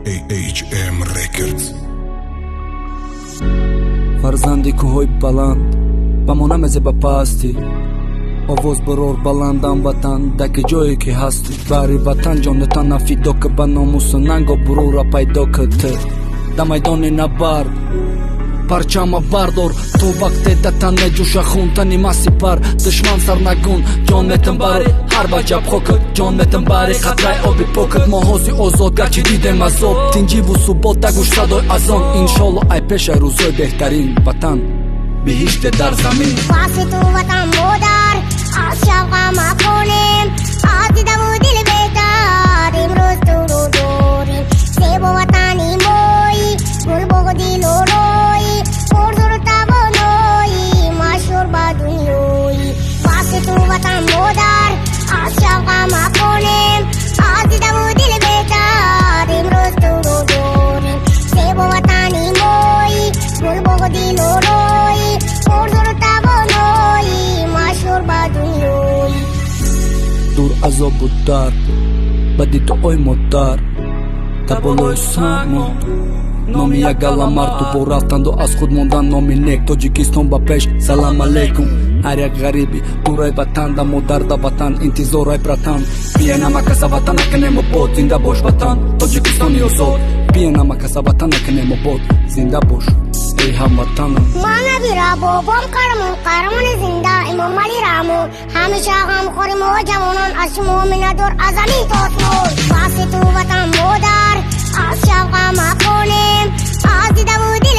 HM Records. فرزندی کوههای بلند بمانم از با پاستی آواز برار بلندم وطن دک جایی که هستی بری وطن جانتان نفیدا که به ناموس ننگا برو را پیدا کته در میدان نبرد پرچم بردار تو وقت دتن نجوش خونتنی مسی پر دشمن سر نگون جانتن بر هر وجب خوکت جانتن بر خطره آبی پوکت ماهازی آزاد گرچی دیدم عذاب تنجی و ثبات دگوش صدای ازان انشالله ای پیش روزای بهترین وطن بهشت در زمین واسه تو وطن مادر از شوقم کنیم از دیدم و دل بهتر امروز تو رو داریم سیب و وطنی مایی گل بغدی لولایی پرزور و توانایی مشهور با دنیایی واسه تو وطن مادر از شوقم کنیم از دیدم و دل بهتر امروز تو رو داریم سیب و وطنی مایی گل بغدی لولایی پرزور و توانایی مشهور با دنیایی دور عذاب و درد بدی تو ای مادر در بالای سما نامی یک گلمر تو با رفتند و از خود موندن نامی نیک تاجیکستان با پیش سلام علیکم هر یک غریبی دورای وطن در مادر در وطن انتظارای برتن بیا نمکس وطن نکنیم و بود زنده باش وطن تاجیکستانی آزاد بیا نمکس وطن نکنیم و بود زنده باش ای هموطنم مانا بیرا بابام قهرمان زنده امام علی رامو همیشه غم خوریم و جوانان از شما میندور از زمین تا آسمان واسه تو وطن مادر از شوقم کنیم از دیدم و دل